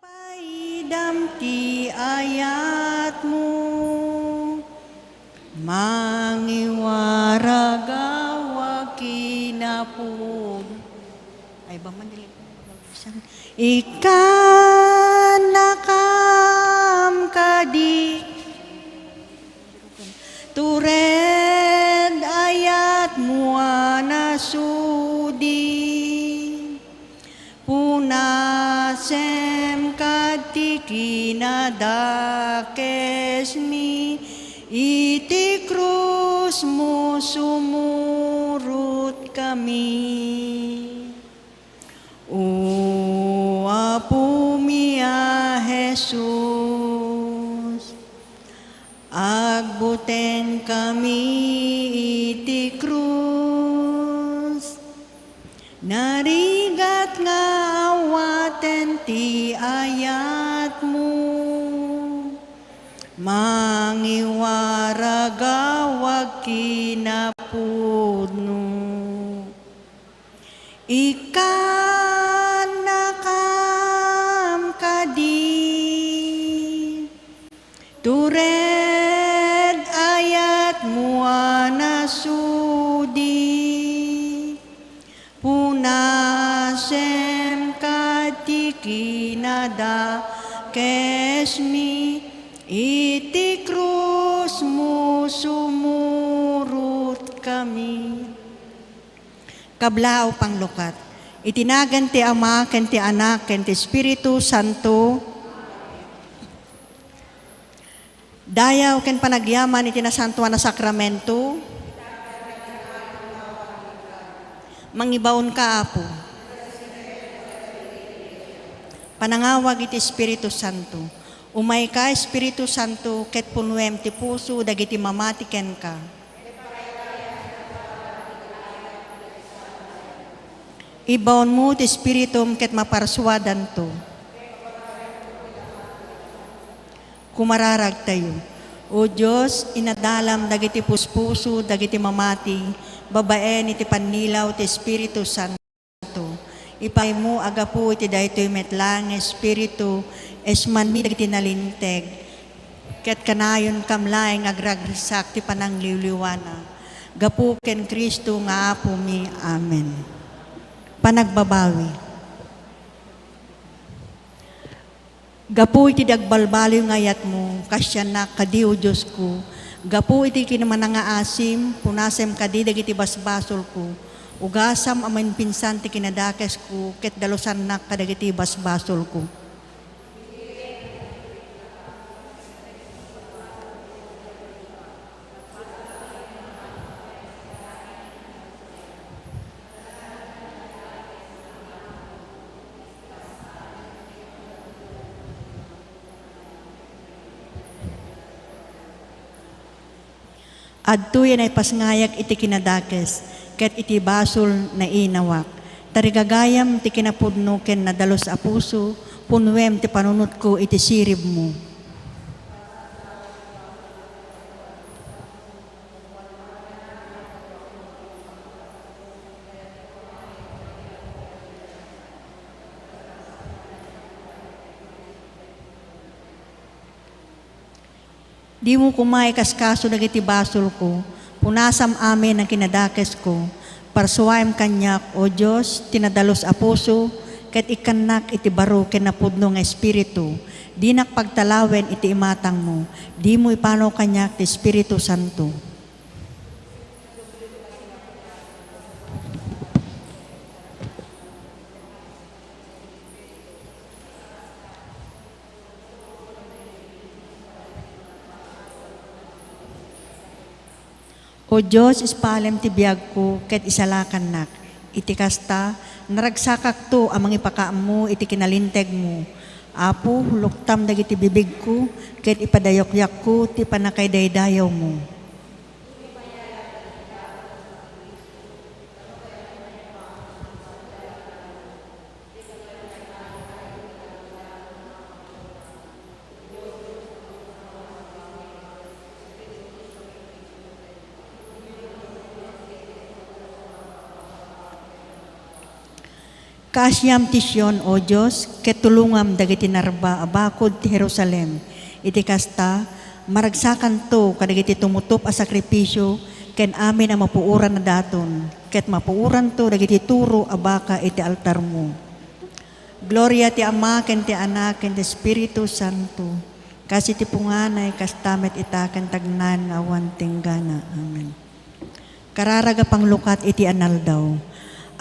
Paidam ti ayatmu, mangiwaragawa kinapud. Ay ba mandili ko? Ikan nakam kadi tured ayat muana sudi punasem katiki nadakesmi iti krus mo sumurut kami. O Apo mia Jesus, agbuten kami iti krus, narigat nga awaten ti ayatmu, mangiwaragawag kinapudno. Ikan nakam kadi tured ayat muana sudi punasem katiki nada kesmi iti krus mo sumurut kami. Kablao panglukat, itinagan ti Ama, ken ti Anak, ken ti Espiritu Santo, dayaw ken panagyaman iti nasantuan na sakramento, mangibawon ka, Apo. Panangawag iti Espiritu Santo, umay ka, Espiritu Santo, ket punuem ti puso, dagiti mamati ken ka. Ibawon mo ti Espiritum ket maparsuadan to. Kumararag tayo. O Diyos, inadalam dagiti puspuso, dagiti mamati, babaen iti pannilaw ti Espiritu Santo. Ipay mo agapu iti daytoy metlang Espiritu, esmanmi dagiti nalinteg, ket kanayon kamlaeng agragrisak ti panangliwliwana. Gapu ken Kristo nga Apo mi. Amen. Panagbabawi. Gapu iti dagbalbaliw nga ayat mo, kasya na kadi o Diyos ko. Gapu iti kinaman nga asim, punasem kadi dagiti basbasol ko. Ugasam amin pinsan ti kinadakes ko, ket dalusan na kadagiti basbasol ko. Adto yan ay pasngayag iti kinadakes, ket iti basol na inawak. Tarigagayam ti kinapudno ken nadalos a puso, punwem ti panunot ko iti sirib mo. Di mo kumay kaskaso dagiti basol ko, punasam amin ang kinadakes ko, parsuayam kanyak, o Diyos, tinadalos a puso, ket ikanak iti baro ken napudno nga Espiritu, di nakpagtalawen iti imatang mo, di mo ipano kanyak ti Espiritu Santo. O Diyos, ispalem ti biyag ko, ket isalakan nak. Iti kasta, naragsakak to amang ipakaam mo, iti kinalinteg mo. Apo, luktam dagiti bibig ko, ket ipadayok-yak ko, ti panakaydaydayaw mo. Kaasyam tisyon, O Diyos, ketulungam dagiti narba abakod ti Jerusalem. Iti kasta, maragsakan to kadagiti tumutup a sakripisyo, ken amin ang mapuuran na daton, ket mapuuran to dagiti turo abaka iti altar mo. Gloria ti Ama, ken ti Anak, ken ti Espiritu Santo, kasi ti punganay, kastamet itaken tagnan awan tinggana. Amen. Kararaga panglukat iti anal daw.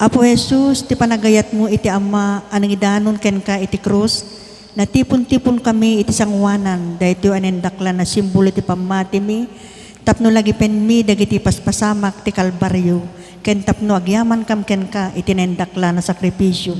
Apo Jesus, ti panagayat mo iti Ama, anang idanon ken ka iti krus, na tipon-tipon kami iti sangwanan, dahito anendakla na simbolo iti pamati mi, tapno lagi pen mi dagiti paspasamak ti kalbaryo, ken tapno agyaman kam ken ka iti nendakla na sakripisyo.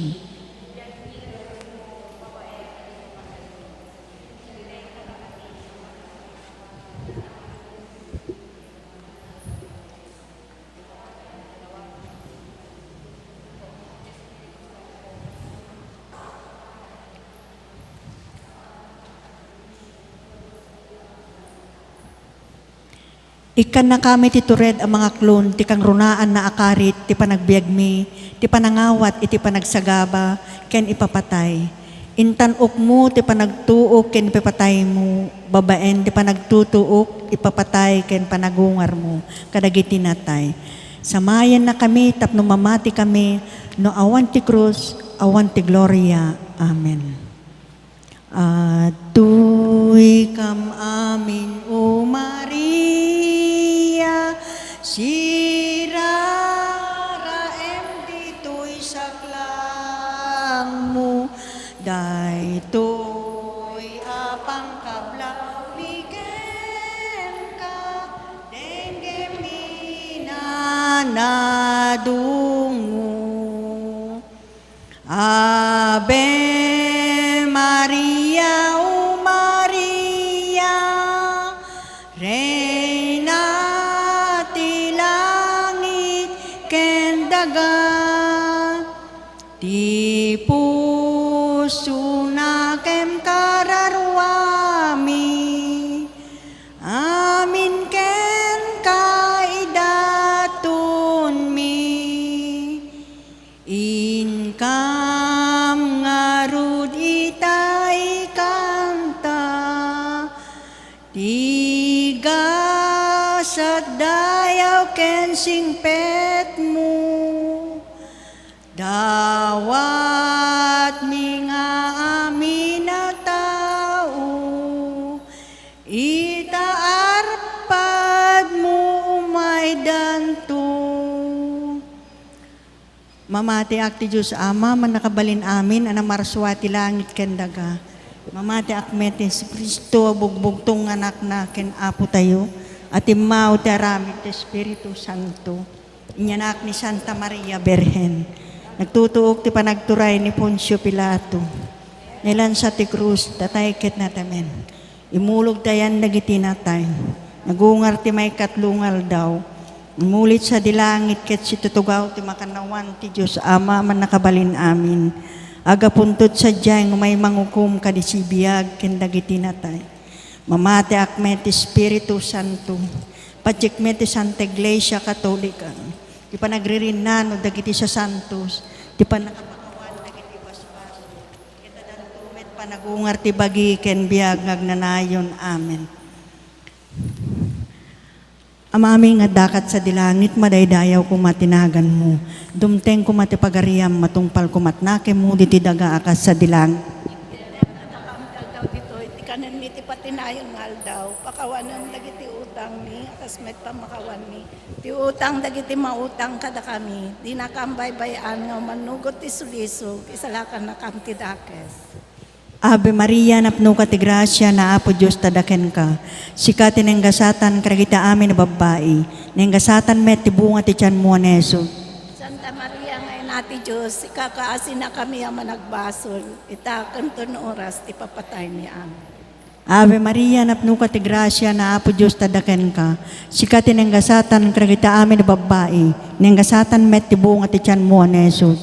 Ikan na kami ti tured ang mga klon, ti kang runaan na akarit, ti panagbiag mi, ti panangawat, iti panagsagaba, ken ipapatay. Intanok mo, ti panagtuok, ken ipapatay mo, babaen, ti panagtutuok, ipapatay, ken panagungar mo, kadagiti natay. Samayan na kami, tapno mamati kami, no awan ti krus, awan ti gloria. Amen. Atuy kam amin, O Maria, siraraem dito'y saklang mo, dayto'y apang kablawigen ka, denggem inanadungo. Ave Maria, O Maria, Reina ti langit ken daga, ti puso na kem kararwami, amin ken kaidaton mi, inkam ngarud itay kanta, tiga sa dayaw ken singpet mo, dawat mi nga amin na tao, itaarpad mo umay danto. Mamati akti Diyos Ama, man nakabalin amin, anang marswati langit ken daga. Mamati akmet si Kristo, bugbugtong anak na ken apo tayo, at imaw ti aramid ti Espiritu Santo. Inyanak ni Santa Maria Berhen. Nagtutuok ti panagturay ni Poncio Pilato. Nilan sa ti krus, tatay ket natamen. Imulog tayan dagiti natay. Nagungar ti may katlungal daw. Umulit sa dilangit ket si tutugaw ti makanawan ti Diyos Ama man nakabalin amin. Aga puntot sa diyang may mangukum kadisibiyag ken dagiti natay. Mamati akmet ti Espiritu Santo. Pajikmet ti Santa Iglesia Katolika. Di pa nagririnan o dagiti sa santos. Di pa nakapakawan dagiti basbas. Kita dantumet panagungar ti bagi ken biag ngagnanayon. Amen. Amami nga dakat sa dilangit, madaydayaw kumatinagan mo. Dumteng kumatipagariam, matungpal kumatnake mo, diti daga akas sa dilang. Daw dito, iti kanan ni ti patinayon ngal daw, pakawanan dagiti utang ni, akas met pamakawan ni. Ti utang dagiti mautang kada kami, di nakambaybayan nga manugot ti sulisog, isalakan na kam ti dakes. Ave Maria, napno ka ti grasya na Apo Diyos tadaken ka. Sikati neng gasatan karagita amin na babae. Neng gasatan met ti bunga ti tiyan mo aneso. Santa Maria ngayon nati Diyos, ikakaasin na kami ang managbasol, itakan to no oras, ti papatay ni amin. Ave Maria, napno ka ti grasya na Apo Diyos tadaken ka. Sikati neng gasatan karagita amin na babae. Neng gasatan met ti bunga ti tiyan mo aneso.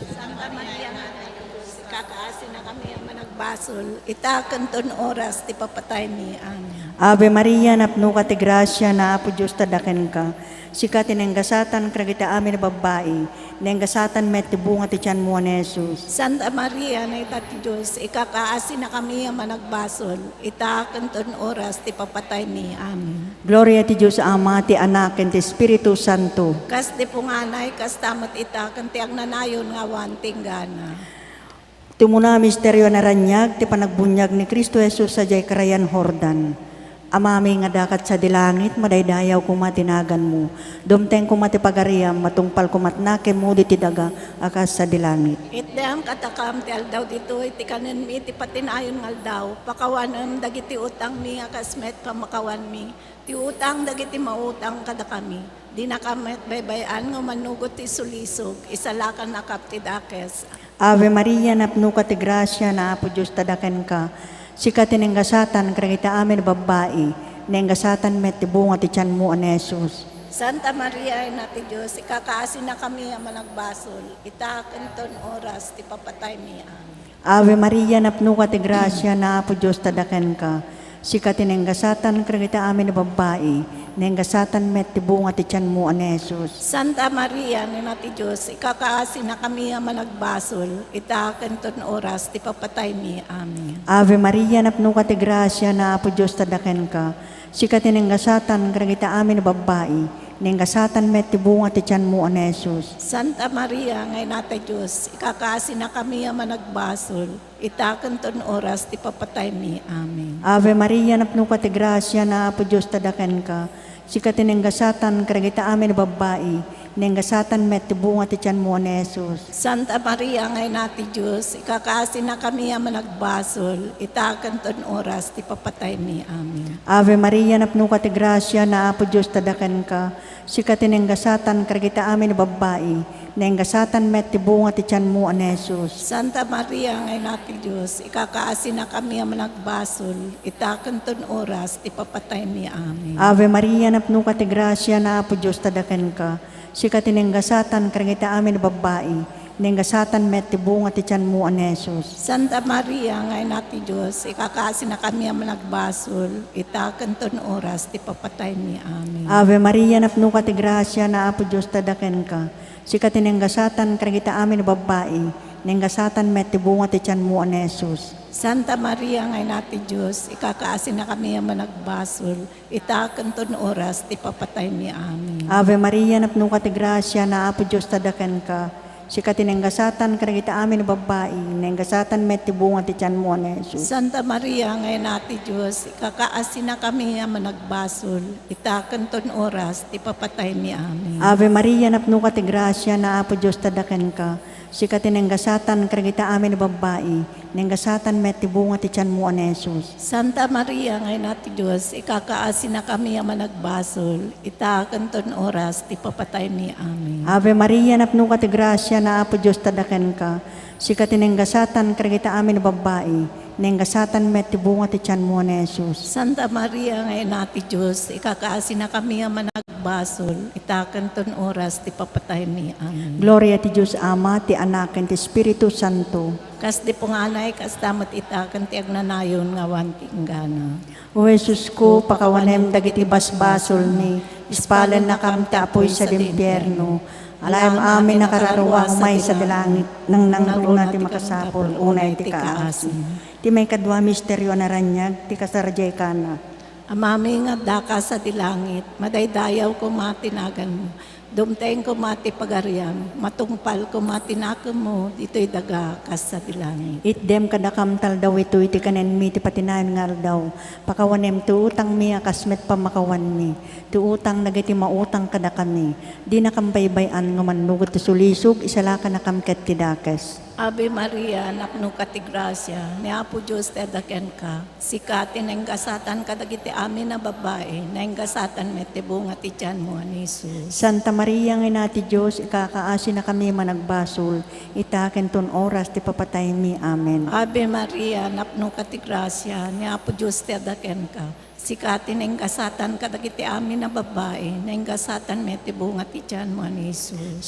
Santa Maria ngayon nati Diyos, ikakaasin na kami ang managbasol, itakan to no oras, ti papatay ni amin. Ave Maria, napno ka ti grasya na Apo Diyos tadaken ka. Sikati neng gasatan karagita amin na babae. Nengasatan met tibunga ti tiyan mo ni Jesus. Santa Maria, na itati Diyos, ikakaasi na kami ang managbasol, itakan ton oras, ti papatay mi. Amen. Gloria ti Diyos Ama, ti Anak, ken ti Espiritu Santo. Kas di punganay, kas tamat itakan, ti agnanayon nga wanting gana. Tumuna misteryo na ranyag, ti panagbunyag ni Kristo Jesus sa jay karayan Jordan. Amami nga dakat sa dilangit, madaydayaw kumatinagan mo. Dumteng kumatipagariam, matungpal kumatnake mo di ti daga, akas sa dilangit. Itdam katakam ti aldaw dito, iti kanan mi, iti patinayon nga aldaw, pakawanam dagiti utang mi, akasmet pamakawan mi, ti utang dagiti mautang kada kami, di na kami baybayan nga manugot ti sulisog, isalakan na kapti dakes. Ave Maria, napno ka ti grasya, na apo Diyos tadaken ka. Sika tinenggasatan, kragita amin babae, nenggasatan met ti bunga ti tiyan mo an Jesus. Santa Maria, ina ti Diyos, ikakaasi na kami ang managbasol, itakan ton oras, ti papatay mi. Amen. Ave Maria, napno ka ti grasya, na apo Diyos tadaken ka. Sika tinenggasatan, kragita amin babae, nenggasatan met ti bunga ti tiyan mo an Jesus. Santa Maria, ina ti Diyos, ikakaasi na kami ang managbasol, itakan ton oras, ti papatay mi. Amen. Ave Maria, napno ka ti grasya, na apo Diyos tadaken ka. Sika tinenggasatan, kragita amin babae, nenggasatan met ti bunga ti tiyan mo an Jesus. Santa Maria, ngay nata Diyos, ikakaasi na kami ang managbasol, itakan ton oras, ti papatay mi. Amen. Ave Maria, napno ka ti grasya, na apo Diyos tadaken ka. Sika tinenggasatan, kragita amin babae, nenggasatan met ti bunga ti tiyan mo an Jesus. Santa Maria, ngay nati Diyos, ikakaasi na kami ang managbasol, itakan ton oras, ti papatay mi. Amen. Ave Maria, napno ka ti grasya, na apo Diyos tadaken ka. Sika tinenggasatan, kragita amin babae, nenggasatan met ti bunga ti tiyan mo an Jesus. Santa Maria, ngay nati Diyos, ikakaasi na kami ang managbasol, itakan ton oras, ti papatay mi. Amen. Ave Maria, napno ka ti grasya, na apo Diyos tadaken ka. Sika tinenggasatan, kragita amin babae, nenggasatan met ti bunga ti tiyan mo an Jesus. Santa Maria, ngay nati Diyos, ikakaasi na kami ang managbasol, itakan ton oras, ti papatay mi. Amen. Ave Maria, napno ka ti grasya, na apo Diyos tadaken ka. Sika tinenggasatan, kragita amin babae, nenggasatan met ti bunga ti tiyan mo an Jesus. Santa Maria, ngay nati Diyos, ikakaasi na kami ang managbasol, itakan ton oras, ti papatay mi. Amen. Ave Maria, napno ka ti grasya, na apo Diyos tadaken ka. Sika tinenggasatan, kragita amin babae, nenggasatan met ti bunga ti tiyan mo an Jesus. Santa Maria, ngay nati Diyos, ikakaasi na kami ang managbasol, itakan ton oras, ti papatay mi. Amen. Ave Maria, napno ka ti grasya, na apo Diyos tadaken ka. Sika tinenggasatan, kragita amin babae, nenggasatan met ti bunga ti tiyan mo an Jesus. Santa Maria, ngay nati Diyos, ikakaasi na kami ang managbasol, itakan ton oras, ti papatay mi. Amen. Ave Maria, napno ka ti grasya, na apo Diyos tadaken ka. Sika tinenggasatan, kragita amin babae, nenggasatan met ti bunga ti tiyan mo an Jesus. Santa Maria, ngay nati Diyos, ikakaasi na kami ang managbasol, itakan ton oras, ti papatay mi. Amen. Gloria ti Diyos Ama, ti Anak, ken ti Espiritu Santo. Kas di punganay, kas tamat itakan, ti agnanayon nga wanting gana. O Jesus ko, pakawanem dagiti basbasol ni, ispalan na kam ti apoy sa limpyerno. Alayam amin nakararuang may sa dilangit, nang nangro na ti makasapol, unay ti kaasi. Ti may kadwa misteryo na ranyag, ti kasarjay kana. Amami nga daka sa dilangit, madaydayaw ko matinagan mo. Dumteng ko mati pagariam, matungpal ko matinakam mo, dito'y daga kas sa dilangit. Itdem kadakam tal daw ito iti kanen mi ti patinayan ngal daw. Pakawanem ti utang mi akasmet pamakawan mi. Ti utang nagiti mautang kada kami. Di nakambaybayan nga manugot ti sulisog isalaka nakamket ti dakes. Ave Maria, napno ka ti grasya, ni Apo Diyos tedaken ka. Sikatin na gasatan kadagiti amin na babae, na gasatan met ti bunga ti tiyan mo an Jesus. Santa Maria nga nati Diyos, ikakaasi na kami managbasol. Itaken ton oras ti papatay mi. Amen. Ave Maria, napno ka ti grasya, ni Apo Diyos tedaken ka. Sikatin na gasatan kadagiti amin na babae, na gasatan met ti bunga ti tiyan mo an Jesus.